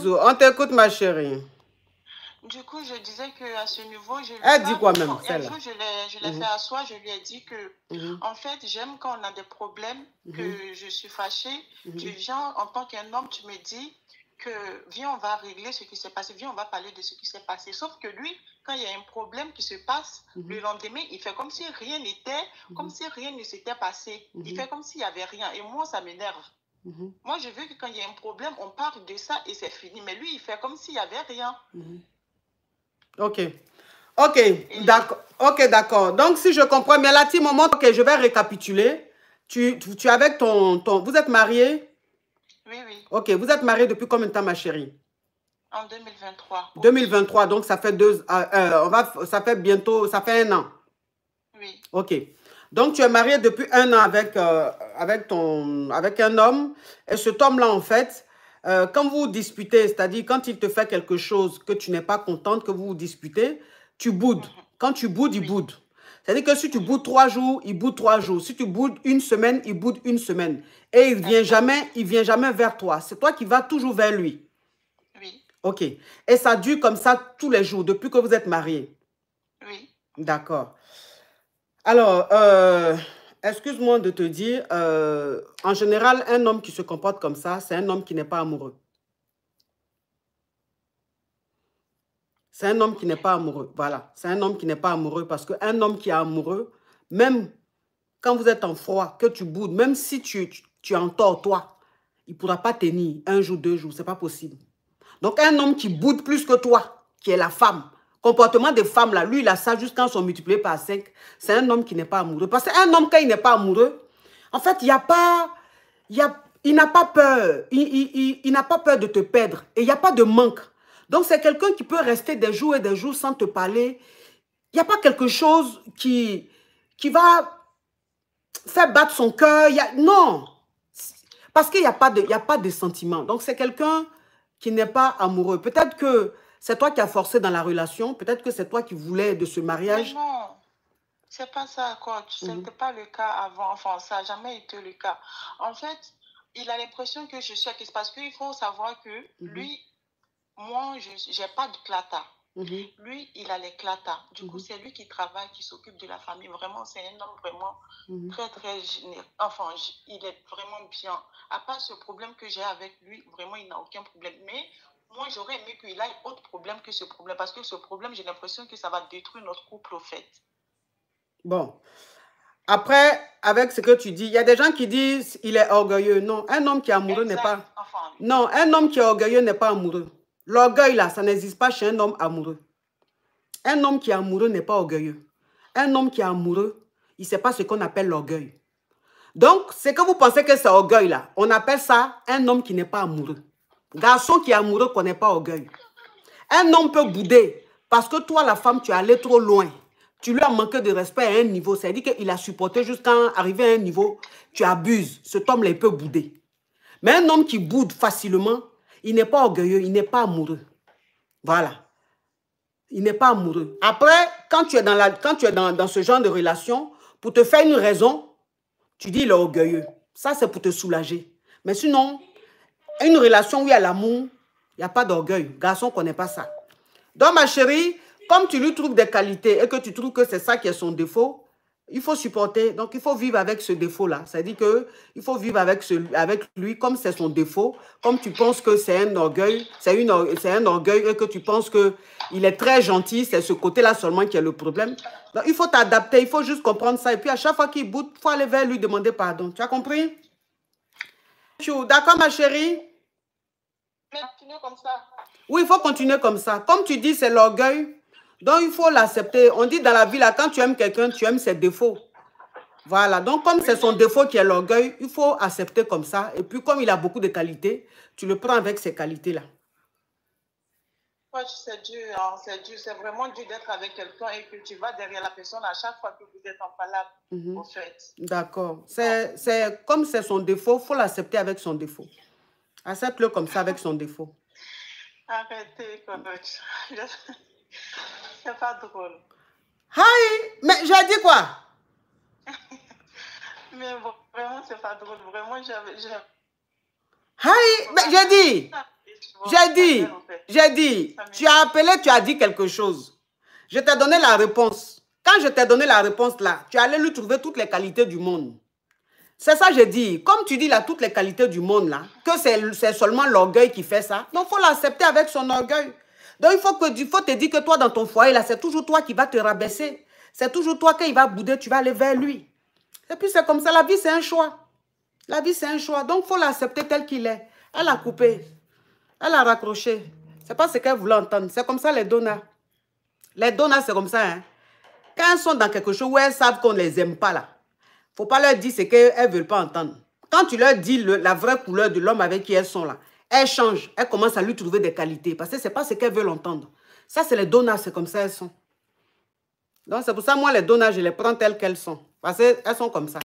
bisous. On t'écoute, ma chérie. Du coup, je disais qu'à ce niveau, je lui Elle dit quoi même, un celle-là? jour, je l'ai fait asseoir, je lui ai dit que, en fait, j'aime quand on a des problèmes, que je suis fâchée. Tu viens, en tant qu'un homme, tu me dis que, viens, on va régler ce qui s'est passé, viens, on va parler de ce qui s'est passé. Sauf que lui, quand il y a un problème qui se passe, le lendemain, il fait comme si rien n'était, comme si rien ne s'était passé. Il fait comme s'il n'y avait rien. Et moi, ça m'énerve. Moi, je veux que quand il y a un problème, on parle de ça et c'est fini. Mais lui, il fait comme s'il n'y avait rien. Ok. Ok, d'accord. Ok, d'accord. Donc, si je comprends bien, là, moment, ok, je vais récapituler. Tu es avec Vous êtes mariés? Oui, oui. Ok, vous êtes mariés depuis combien de temps, ma chérie? En 2023. 2023, donc ça fait ça fait bientôt, ça fait 1 an. Oui. Ok. Donc, tu es marié depuis 1 an avec un homme. Et cet homme-là, en fait, quand vous vous disputez, c'est-à-dire quand il te fait quelque chose que tu n'es pas contente, que vous vous disputez, tu boudes. Quand tu boudes, il boude. C'est-à-dire que si tu boudes 3 jours, il boude 3 jours. Si tu boudes 1 semaine, il boude 1 semaine. Et il vient jamais vers toi. C'est toi qui vas toujours vers lui. Oui. Ok. Et ça dure comme ça tous les jours, depuis que vous êtes mariés? Oui. D'accord. Alors, excuse-moi de te dire, en général, un homme qui se comporte comme ça, c'est un homme qui n'est pas amoureux. C'est un homme qui n'est pas amoureux. Voilà, c'est un homme qui n'est pas amoureux parce qu'un homme qui est amoureux, même quand vous êtes en froid, que tu boudes, même si tu es en tort, toi, il ne pourra pas tenir 1 jour, 2 jours, ce n'est pas possible. Donc, un homme qui boude plus que toi, qui est la femme, comportement des femmes, là, lui, il a ça juste quand ils sont multipliés par 5, c'est un homme qui n'est pas amoureux. Parce qu'un homme, quand il n'est pas amoureux, en fait, il n'a pas peur. Il n'a pas peur de te perdre. Et il n'y a pas de manque. Donc, c'est quelqu'un qui peut rester des jours et des jours sans te parler. Il n'y a pas quelque chose qui va faire battre son cœur. Non. Parce qu'il n'y a pas de sentiment. Donc, c'est quelqu'un qui n'est pas amoureux. Peut-être que c'est toi qui as forcé dans la relation. Peut-être que c'est toi qui voulais de ce mariage. Mais non, c'est pas ça, coach. Ce n'était pas le cas avant. Enfin, ça n'a jamais été le cas. En fait, il a l'impression que je suis acquise. Parce qu'il faut savoir que lui, moi, je n'ai pas de clata. Lui, il a les clatas. Du coup, c'est lui qui travaille, qui s'occupe de la famille. Vraiment, c'est un homme vraiment très, très généreux. Enfin, il est vraiment bien. À part ce problème que j'ai avec lui, vraiment, il n'a aucun problème. Mais moi, j'aurais aimé qu'il ait autre problème que ce problème. Parce que ce problème, j'ai l'impression que ça va détruire notre couple, au fait. Bon. Après, avec ce que tu dis, il y a des gens qui disent il est orgueilleux. Non, un homme qui est amoureux n'est pas... Non, un homme qui est orgueilleux n'est pas amoureux. L'orgueil, là, ça n'existe pas chez un homme amoureux. Un homme qui est amoureux n'est pas orgueilleux. Un homme qui est amoureux, il ne sait pas ce qu'on appelle l'orgueil. Donc, c'est que vous pensez que c'est orgueil, là. On appelle ça un homme qui n'est pas amoureux. Garçon qui est amoureux ne connaît pas orgueil. Un homme peut bouder parce que toi, la femme, tu es allé trop loin. Tu lui as manqué de respect à un niveau. C'est-à-dire qu'il a supporté jusqu'à arriver à un niveau, tu abuses. Cet homme-là, il peut bouder. Mais un homme qui boude facilement, il n'est pas orgueilleux, il n'est pas amoureux. Voilà. Il n'est pas amoureux. Après, quand tu es dans ce genre de relation, pour te faire une raison, tu dis il est orgueilleux. Ça, c'est pour te soulager. Mais sinon, une relation où il y a l'amour, il n'y a pas d'orgueil. Garçon ne connaît pas ça. Donc, ma chérie, comme tu lui trouves des qualités et que tu trouves que c'est ça qui est son défaut, il faut supporter. Donc, il faut vivre avec ce défaut-là. C'est-à-dire qu'il faut vivre avec lui comme c'est son défaut. Comme tu penses que c'est un orgueil, c'est un orgueil et que tu penses qu'il est très gentil, c'est ce côté-là seulement qui est le problème. Donc, il faut t'adapter, il faut juste comprendre ça. Et puis, à chaque fois qu'il boude, il faut aller vers lui demander pardon. Tu as compris? D'accord, ma chérie? Continuer comme ça. Oui, il faut continuer comme ça. Comme tu dis, c'est l'orgueil. Donc, il faut l'accepter. On dit dans la vie, là, quand tu aimes quelqu'un, tu aimes ses défauts. Voilà. Donc, comme c'est son défaut qui est l'orgueil, il faut accepter comme ça. Et puis, comme il a beaucoup de qualités, tu le prends avec ces qualités-là. Ouais, c'est dur, hein, c'est dur. C'est vraiment dur d'être avec quelqu'un et que tu vas derrière la personne à chaque fois que vous êtes en palable, au fait. D'accord. Comme c'est son défaut, il faut l'accepter avec son défaut. Accepte-le comme ça avec son défaut. Arrêtez, coach. C'est pas drôle. Hi! Mais j'ai dit quoi? Mais bon, vraiment, c'est pas drôle. Vraiment, Aïe, mais j'ai dit, tu as appelé, tu as dit quelque chose. Je t'ai donné la réponse. Quand je t'ai donné la réponse là, tu allais lui trouver toutes les qualités du monde. C'est ça que j'ai dit. Comme tu dis là, toutes les qualités du monde là, que c'est seulement l'orgueil qui fait ça. Donc, il faut l'accepter avec son orgueil. Donc, il faut te dire que toi, dans ton foyer là, c'est toujours toi qui vas te rabaisser. C'est toujours toi, quand il va bouder, tu vas aller vers lui. Et puis, c'est comme ça. La vie, c'est un choix. La vie, c'est un choix. Donc, il faut l'accepter tel qu'il est. Elle a coupé. Elle a raccroché. C'est pas ce qu'elle voulait entendre. C'est comme ça les donas. Les donas, c'est comme ça. Hein. Quand elles sont dans quelque chose où elles savent qu'on ne les aime pas, là, il ne faut pas leur dire ce qu'elles ne veulent pas entendre. Quand tu leur dis la vraie couleur de l'homme avec qui elles sont là, elles changent. Elles commencent à lui trouver des qualités. Parce que ce n'est pas ce qu'elles veulent entendre. Ça, c'est les donas. C'est comme ça elles sont. Donc, c'est pour ça, moi, les donas, je les prends telles qu'elles sont. Parce qu'elles sont comme ça.